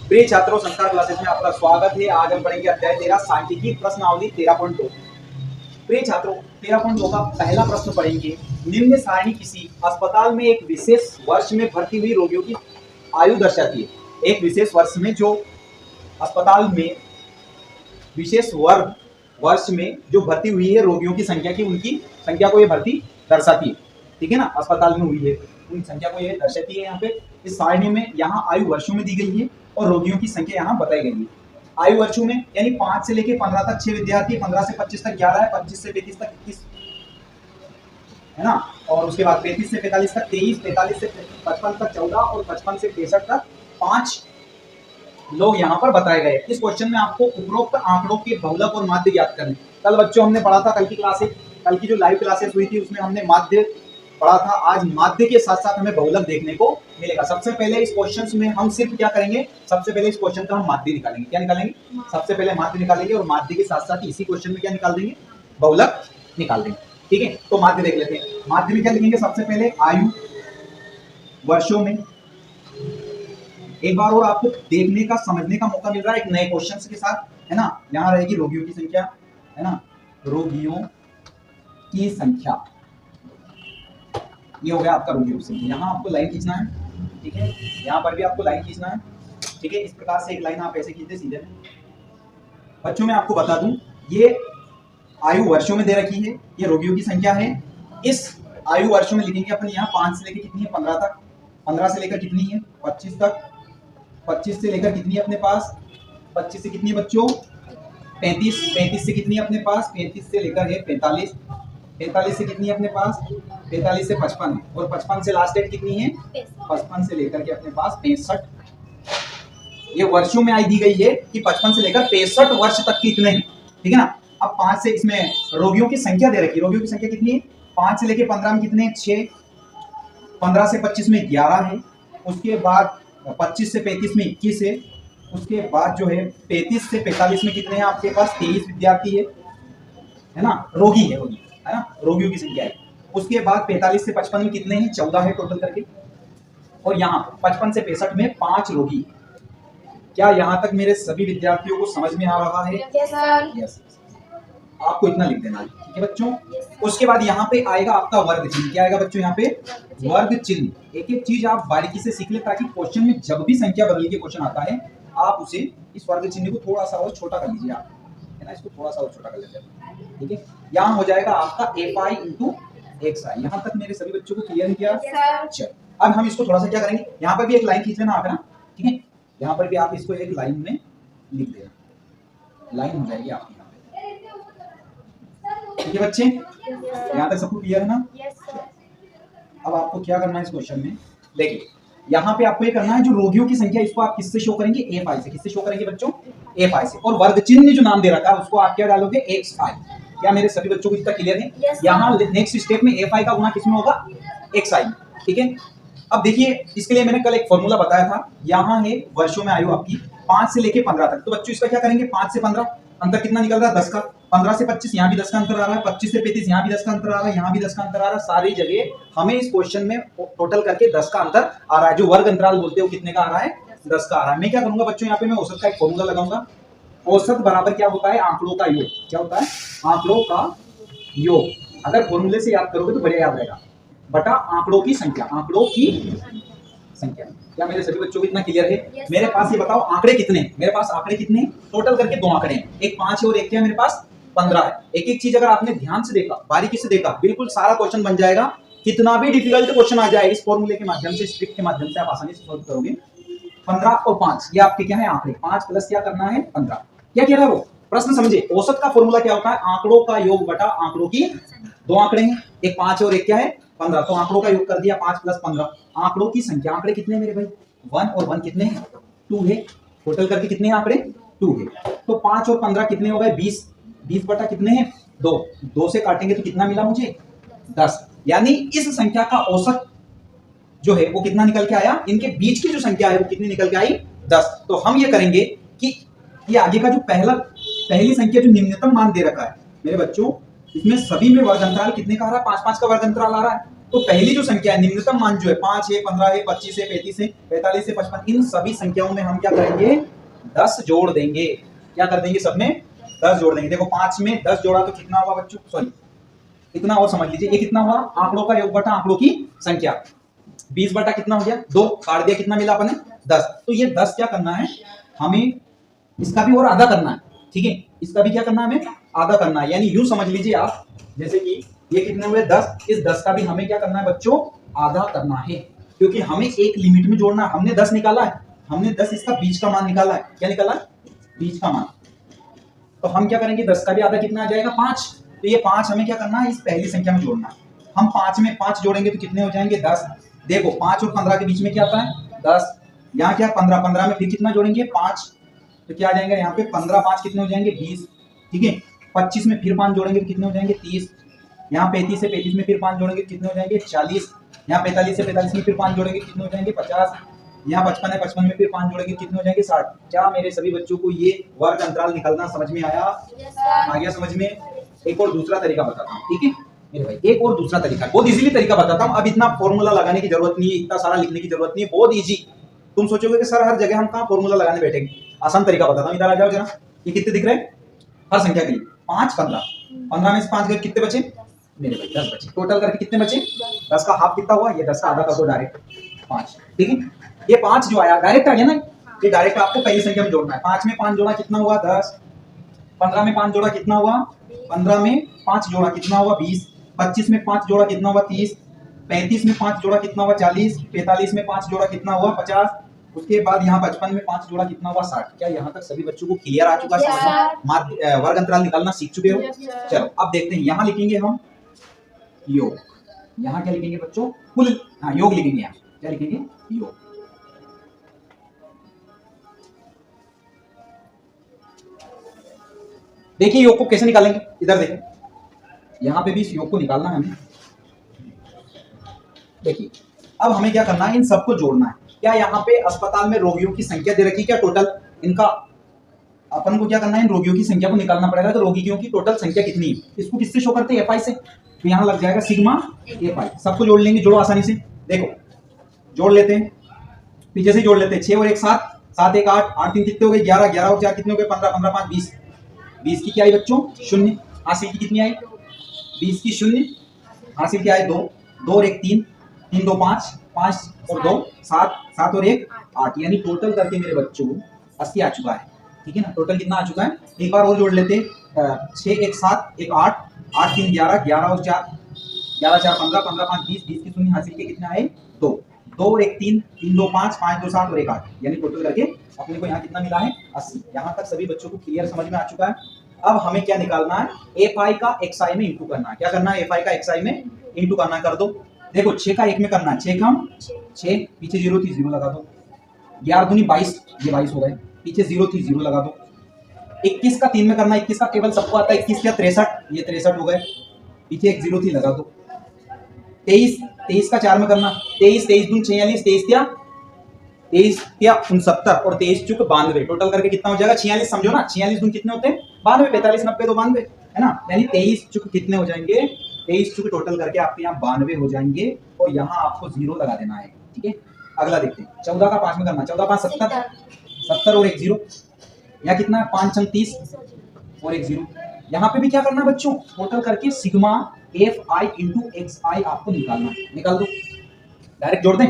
प्रिय छात्रों, संस्कार क्लासेस में आपका स्वागत है। आज हम पढ़ेंगे अध्याय 13 सांख्यिकी प्रश्नावली 13.2। प्रिय छात्रों, 13.2 का पहला प्रश्न पढ़ेंगे। निम्न सारणी किसी अस्पताल में एक विशेष वर्ष में भर्ती हुई रोगियों की आयु दर्शाती है। एक विशेष वर्ष में जो अस्पताल में विशेष वर्ष में जो भर्ती हुई है रोगियों की संख्या की, उनकी संख्या को ये भर्ती दर्शाती है। ठीक है ना, अस्पताल में हुई है उन संख्या को ये दर्शाती है। यहाँ पे इस सारणी में यहाँ आयु वर्षों में दी गई है और रोगियों की संख्या यहाँ बताई गई है। आयु वर्षों में यानी 5 से लेके 15 तक 6 विद्यार्थी, 15 से 25 तक 11 है, 25 से 35 तक 21 है ना, और उसके बाद 35 से 45 तक 23, 45 से 55 तक 14 और 55 से 63 तक 5 लोग यहाँ पर बताए गए। इस क्वेश्चन में आपको उपरोक्त आंकड़ों के बहुलक और माध्य ज्ञात करने। कल बच्चों हमने पढ़ा था, कल की जो लाइव क्लासेस हुई थी उसमें हमने माध्य पढ़ा था। आज माध्य के साथ साथ हमें बहुलक देखने को मिलेगा। सबसे पहले इस क्वेश्चन में हम सिर्फ क्या करेंगे, सबसे पहले इस क्वेश्चन का हम माध्य निकालेंगे। क्या निकालेंगे? सबसे पहले माध्य निकालेंगे और माध्य के साथ साथ इसी क्वेश्चन में क्या निकाल देंगे, बहुलक निकाल देंगे। ठीक है, तो माध्य देख लेते हैं। माध्य में क्या लिखेंगे? सबसे पहले आयु वर्षों में। एक बार और आपको देखने का समझने का मौका मिल रहा है एक नए क्वेश्चन के साथ, है ना। यहाँ रहेगी रोगियों की संख्या, है ना, रोगियों की संख्या। ये हो गया आपका रोगियों की संख्या। यहाँ आपको लाइन खींचना है, ठीक है, यहाँ पर भी आपको लाइन खींचना है, ठीक है। इस प्रकार से एक लाइन आप ऐसे खींचते सीधे। बच्चों मैं आपको बता दूं, ये आयु वर्षों में दे रखी है, ये रोगियों की संख्या है। इस आयु वर्षों में लिखेंगे अपन यहाँ 5 से लेकर कितनी है, 15 तक, 15 से लेकर कितनी है, 25 तक, 25 से लेकर कितनी है अपने पास, 25 से कितनी है बच्चों, 35, 35 से कितनी है अपने पास, 35 से लेकर है 45, 45 से कितनी है अपने पास, 45 से 55 है, और 55 से लास्ट डेट कितनी है, 55 से लेकर के अपने पास 65। ये वर्षों में आई दी गई है कि 55 से लेकर 65 वर्ष तक के इतने हैं, ठीक है ना। अब 5 से इसमें रोगियों की संख्या दे रखी है। रोगियों की संख्या कितनी है? 5 से लेकर 15 में कितने हैं, 6, 15 से 25 में 11 है, उसके बाद 25 से 35 में 21 है, उसके बाद जो है 33 से 45 में कितने हैं आपके पास, 23 विद्यार्थी है ना, रोगी है ना, रोगियों की संख्या है। उसके बाद 45 से 55 में कितने हैं, 14 है टोटल करके, और यहाँ 55 से 65 में 5 रोगी। क्या यहाँ तक मेरे सभी विद्यार्थियों को समझ में आ रहा है? यस। आपको इतना लिख देना, ठीक है बच्चों। उसके बाद यहाँ पे आएगा आपका वर्ग चिन्ह। क्या आएगा बच्चों यहाँ पे? वर्ग चिन्ह। एक एक चीज आप बारीकी से सीख ले, ताकि क्वेश्चन में जब भी संख्या बदल के क्वेश्चन आता है आप उसे, इस वर्ग चिन्ह को थोड़ा सा और छोटा कर लीजिए आप, है ना, इसको थोड़ा सा और छोटा कर लीजिए, ठीक है। यहाँ हो जाएगा आपका fi इंटू xi। यहाँ तक मेरे सभी बच्चों को क्लियर है क्या? चल, अब हम इसको थोड़ा सा क्या करेंगे, यहाँ पर भी एक लाइन खींच लेना आप, है ना, ठीक है। यहाँ पर भी आप इसको एक लाइन में लिख देना, लाइन हो जाएगी आपकी यहाँ पे, ठीक है बच्चे। यहाँ तक सबको क्लियर है ना? अब आपको क्या करना है इस क्वेश्चन में, देखिए यहाँ पे आपको ये करना है, जो रोगियों की संख्या इसको आप किससे शो करेंगे, fi से। किससे शो करेंगे बच्चों? fi से। और वर्ग चिन्ह जो नाम दे रखा है उसको आप क्या डालोगे, xi। क्या मेरे सभी बच्चों को इसका क्लियर है? यहाँ नेक्स्ट स्टेप में fi का गुना किसमें होगा, xi, ठीक है। अब देखिए, इसके लिए मैंने कल एक फॉर्मूला बताया था। यहाँ है वर्षों में आयु आपकी 5 से लेके 15 तक। तो बच्चों इसका क्या करेंगे, 5 से 15 अंतर कितना निकल रहा है, 10 का। 15 से 25 यहाँ भी 10 का अंतर आ रहा है, 25 से 35 यहाँ भी 10 का अंतर आ रहा है, यहाँ भी 10 का अंतर आ रहा है। सारी जगह हमें इस क्वेश्चन में टोटल करके 10 का अंतर आ रहा है। जो वर्ग अंतराल बोलते हो कितने का आ रहा है, 10 का आ रहा है। मैं क्या करूंगा बच्चों, यहाँ पे मैं औसत का एक फॉर्मूला लगाऊंगा। औसत बराबर क्या होता है, आंकड़ों का योग। क्या होता है? आंकड़ों का योग। अगर फॉर्मूले से याद करोगे तो बढ़िया याद रहेगा, बटा आंकड़ों की संख्या। आंकड़ों की संख्या। क्या मेरे सभी बच्चों को इतना क्लियर है? मेरे पास ये बताओ आंकड़े कितने हैं? मेरे पास आंकड़े कितने हैं? टोटल करके 2 आंकड़े हैं, एक 5 है और एक क्या है मेरे पास, 15 है। एक एक चीज अगर आपने ध्यान से देखा, बारीकी से देखा, बिल्कुल सारा क्वेश्चन बन जाएगा। कितना भी डिफिकल्ट क्वेश्चन आ जाए, इस फॉर्मूले के माध्यम से, इस ट्रिक के माध्यम से आप आसानी से सॉल्व करोगे। 15 और 5 ये आपके क्या है, आंकड़े। 5 प्लस क्या करना है, 15। क्या कह रहा है वो प्रश्न समझे। औसत का फॉर्मूला क्या होता है, आंकड़ों का योग बटा आंकड़ों की। 2 आंकड़े हैं, एक 5 और एक क्या है, 15। तो आंकड़ों का योग कर दिया 5 प्लस 15। आंकड़ों की संख्या। आंकड़े कितने मेरे भाई, 1 और 1 कितने हैं, 2 है। टोटल करके कितने हैं आंकड़े, 2 है। तो 5 और 15 कितने हो गए, 20। 20 बटा कितने हैं, 2। 2 से काटेंगे तो कितना मिला मुझे, 10। यानी इस संख्या का औसत जो है वो कितना निकल के आया, इनके बीच की जो संख्या है वो कितनी निकल के आई, 10। तो हम ये करेंगे कि ये आगे का जो पहली संख्या जो निम्नतम मान दे रखा है मेरे बच्चों, इसमें सभी में वर्ग अंतराल कितने का आ रहा है, 5-5 का वर्ग अंतराल आ रहा है। तो पहली जो संख्या है, निम्नतम मान जो है 5 है, 15 है, 25 है, 35 है, 45 है, 55, इन सभी संख्याओं में हम क्या करेंगे, 10 जोड़ देंगे। क्या कर देंगे, सब में 10 जोड़ देंगे। देखो 5 में 10 जोड़ा तो कितना हुआ बच्चों, सॉरी इतना और समझ लीजिए, ये कितना हुआ, आंकड़ों का योग बटा आंकड़ों की संख्या। 20 बटा कितना हो गया, 2, काट दिया, कितना मिला अपने 10। तो ये 10 क्या करना है हमें, इसका भी और आधा करना है, ठीक है, इसका भी क्या करना है हमें, आधा करना है। यानी यूं समझ लीजिए आप, जैसे कि ये कितने हुए 10, इस 10 का भी हमें क्या करना है बच्चों, आधा करना है, क्योंकि हमें एक लिमिट में जोड़ना है। हमने 10 निकाला है, हमने 10 इसका बीच का मान निकाला है। क्या निकाला, बीच का मान। तो हम क्या करेंगे, 10 का भी आधा कितना आ जाएगा, 5। तो ये 5 हमें क्या करना है, इस पहली संख्या में जोड़ना है। हम 5 में 5 जोड़ेंगे तो कितने हो जाएंगे, 10। देखो 5 और 15 के बीच में क्या आता है, 10। यहाँ क्या 15, 15 में फिर कितना जोड़ेंगे, 5। तो क्या आ जाएगा यहाँ पे 15, 5 कितने हो जाएंगे, 20, ठीक है। 25 में फिर 5 जोड़ेंगे तो कितने हो जाएंगे, 30। यहाँ 35 से 35 में फिर 5 जोड़ेंगे कितने हो जाएंगे, 40। यहाँ 45 से 45 में फिर 5 जोड़ेंगे कितने हो जाएंगे, 50। यहाँ 55 है, 55 में फिर 5 जोड़ेंगे कितने हो जाएंगे, 60। क्या मेरे सभी बच्चों को ये वर्ग अंतराल निकालना समझ में आया, आ गया समझ में। एक और दूसरा तरीका बताता हूँ, ठीक है मेरे भाई, एक और दूसरा तरीका, बहुत इजीली तरीका बताता हूँ। अब इतना फॉर्मूला लगाने की जरूरत नहीं है, इतना सारा लिखने की जरूरत नहीं है, बहुत इजी। तुम सोचोगे कि सर हर जगह हम कहाँ फॉर्मूला लगाने बैठेंगे, आसान तरीका बताता हूँ। इधर आ जाओ जरा, ये कितने दिख रहे हैं हर संख्या के लिए, 5, 15। 15 में से 5 गए कितने बचे मेरे भाई, 10 बचे। टोटल करके कितने बचे, 10 का हाफ कितना हुआ, ये 10 का आधा कर दो डायरेक्ट, 5, ठीक है। ये 5 जो आया डायरेक्ट आ गया ना, ये डायरेक्ट आपको पहली संख्या में जोड़ना है। 5 में 5 जोड़ा कितना हुआ, 10। 15 में 5 जोड़ा कितना हुआ, 15 में 5 जोड़ा कितना हुआ, 20। 25 में 5 जोड़ा कितना हुआ, 30। 35 में 5 जोड़ा कितना हुआ, 40। 45 में 5 जोड़ा कितना हुआ, 50। उसके बाद यहाँ 55 में 5 जोड़ा कितना हुआ, 60। क्या यहाँ तक सभी बच्चों को क्लियर आ चुका है, वर्ग अंतराल निकालना सीख चुके हो। चलो अब देखते हैं, यहाँ लिखेंगे हम योग। यहाँ क्या लिखेंगे बच्चों, कुल, हाँ योग लिखेंगे। यहाँ क्या लिखेंगे, योग। देखिए योग को कैसे निकालेंगे, इधर देखिए, यहाँ पे भी इस योग को निकालना है हमें। देखिए अब हमें क्या करना है, इन सबको जोड़ना है। क्या यहाँ पे अस्पताल में रोगियों की संख्या दे रखी, क्या टोटल इनका अपन को क्या करना है, इन रोगियों की संख्या को निकालना पड़ेगा। तो रोगियों की टोटल संख्या कितनी है, इसको किससे शो करते हैं, एफआई से। तो यहाँ लग जाएगा सिग्मा एफआई। सबको जोड़ लेंगे, जोड़ो आसानी से। देखो जोड़ लेते हैं, पीछे से जोड़ लेते हैं। 6 और 1 7, 7 1 8, 8 3 कितने हो गए, 11, 11 और 4 कितने हो गए, 15, 15 5 20। 20 की क्या आई बच्चों, 0। हासिल की कितनी आई, 20 की 0। हासिल क्या है, 2, 2 और 1 3, 3 2 5, 5 और 2 7, 7 और 1 8। यानी टोटल करके मेरे बच्चों 80 आ चुका है, ठीक है ना। टोटल कितना आ चुका है, एक बार और जोड़ लेते हैं। 6 1 7 1 8, 8 3 11, 11 और 4, 11 4 15, 15 5 20, 20 की 0। हासिल के कितना है, 2, 2 और 1 3, 3 2 5, 5 2 7 और 1 8। यानी टोटल करके अपने को यहाँ कितना मिला है, 80। यहाँ तक सभी बच्चों को क्लियर समझ में आ चुका है। अब हमें क्या निकालना है, एफ आई का एक्स आई में इंटू करना है। क्या करना है, एफ आई का एक्स आई में इंटू करना, कर दो। देखो 6 का 1 में करना है, 6 का 6, पीछे 0 थी 0 लगा दो। 11 दूनी 22, ये 22 हो गए, पीछे 0 थी 0 लगा दो। 21 का 3 में करना है, 21 का केवल सबको आता है 21 क्या 63, ये 63 हो गए, पीछे एक 0 थी लगा दो। 23 का 4 में करना, 23 23 दून 46, 23 क्या 69 और 23 चुक 92। टोटल करके कितना हो जाएगा, 46 समझो ना, 46 दून कितने होते हैं 92, 45 90 तो 92 है ना। यानी 23 चुक कितने हो जाएंगे, 23 चुक टोटल करके आपके यहाँ 92 हो जाएंगे और यहाँ आपको 0 लगा देना है, ठीक है। अगला देखते हैं, 14 का 5 में करना, 14 5 70, 70 और 1 0, यहाँ कितना 5 अंक 30 और 1 0। यहाँ पे भी क्या करना है बच्चों, टोटल करके sigma F I into X I आपको निकालना है। निकाल दो, डायरेक्ट जोड़ दें।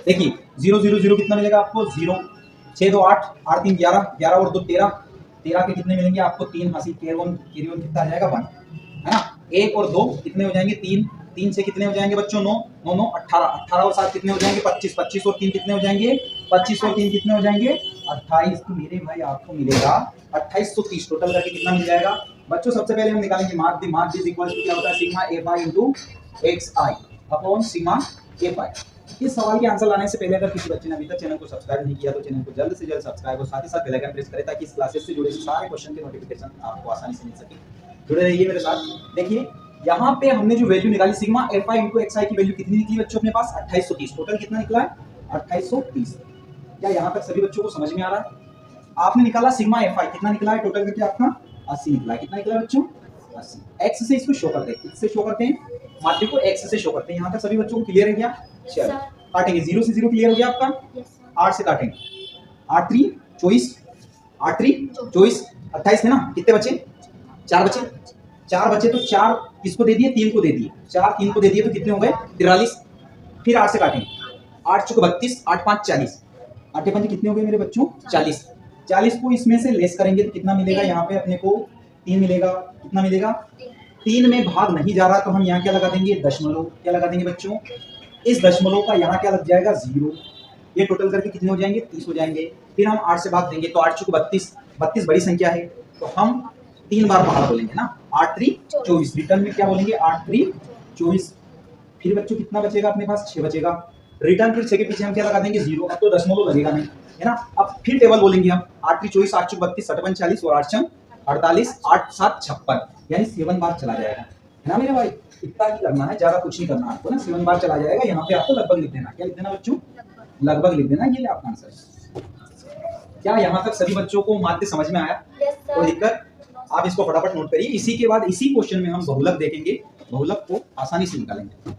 देखिए 0 0 0 कितना मिलेगा आपको, 0। 6 2 8, 8 3 11, 11 और 2 13, 13 के कितने मिलेंगे आपको, 3। हासिल कैरी कितना आ जाएगा 1, है ना। 1 और 2 कितने हो जाएंगे, 3। 3 से कितने हो जाएंगे बच्चों, 9 9 9 18, 18 और 7 कितने हो जाएंगे, 25। 25 और 3 कितने हो जाएंगे, 25 और 3 कितने हो जाएंगे, 28। तो मेरे भाई आपको मिलेगा 2830। टोटल करके कितना मिल जाएगा बच्चों, सबसे पहले हम निकालेंगे मार्क दिस इक्वल्स टू क्या होता है, sigma F I into X I upon sigma F आई। इस सवाल के आंसर लाने से पहले अगर किसी बच्चे ने अभी तक चैनल को सब्सक्राइब नहीं किया तो चैनल को जल्द से जल्द सब्सक्राइब और साथ ही साथ बेल आइकन प्रेस करें ताकि इस क्लासेस से जुड़े सारे क्वेश्चन के नोटिफिकेशन आपको आसानी से मिल सके। जुड़े रहिए मेरे साथ। देखिए यहाँ पे हमने जो वैल्यू निकाली sigma F I into X I की वैल्यू कितनी निकली बच्चों अपने पास, 2830। टोटल कितना निकला है, 2830। क्या यहाँ तक सभी बच्चों को समझ में आ रहा है। आपने निकाला सिग्मा एफ आई, कितना निकला है टोटल करके आपका 80 निकला है। कितना निकला है बच्चों, 80। एक्स से इसको शो करते हैं, किससे शो करते हैं, माध्य को एक्स से शो करते हैं। यहाँ तक सभी बच्चों को क्लियर है क्या? चलो काटेंगे, 0 से 0 क्लियर हो गया आपका। 8 से काटेंगे, 8 3 24, 8 3 24, 28 है ना। कितने बचे? 4 बचे। 4 बचे तो 4 किसको दे दिए? 3 को दे दिए। 4 3 को दे दिए तो कितने हो गए? 43। फिर 8 से काटेंगे, 8 चौके 32, 8 5 40, 8 5 कितने हो गए मेरे बच्चों? 40। 40 को इसमें से लेस करेंगे तो कितना मिलेगा? यहाँ पे अपने को 3 मिलेगा। कितना मिलेगा? 3 में भाग नहीं जा रहा तो हम यहाँ क्या लगा देंगे? दशमलव। क्या लगा देंगे बच्चों? इस दशमलव का यहाँ क्या लग जाएगा? 0। ये टोटल करके कितने हो जाएंगे? 30 हो जाएंगे। फिर हम 8 से भाग देंगे तो 8 चौके 32, 32 बड़ी संख्या है तो हम 3 बार बाहर बोलेंगे ना, 8 3 24। रिटर्न में क्या बोलेंगे? 8 3 24। फिर बच्चों कितना बचेगा अपने पास? 6 बचेगा। रिटर्न फिर 6 के पीछे हम क्या लगा देंगे? 0। अब तो दशमलव लगेगा नहीं, है ना। अब फिर टेबल बोलेंगे हम, 8 3 24, 8 चौके 32, 7 5 40 और 8 6 48, 8 7 56, यानी 7 बार चला जाएगा, है ना मेरे भाई। इतना ही करना है, ज्यादा कुछ नहीं करना आपको ना। 7 बार चला जाएगा। यहाँ पे आपको लगभग लिख देना। क्या लिख देना बच्चों? लगभग लिख देना। ये आपका आंसर। क्या यहाँ तक सभी बच्चों को माध्य समझ में आया? कोई दिक्कत? आप इसको फटाफट नोट करिए। इसी के बाद इसी क्वेश्चन में हम बहुलक देखेंगे, बहुलक को आसानी से निकालेंगे।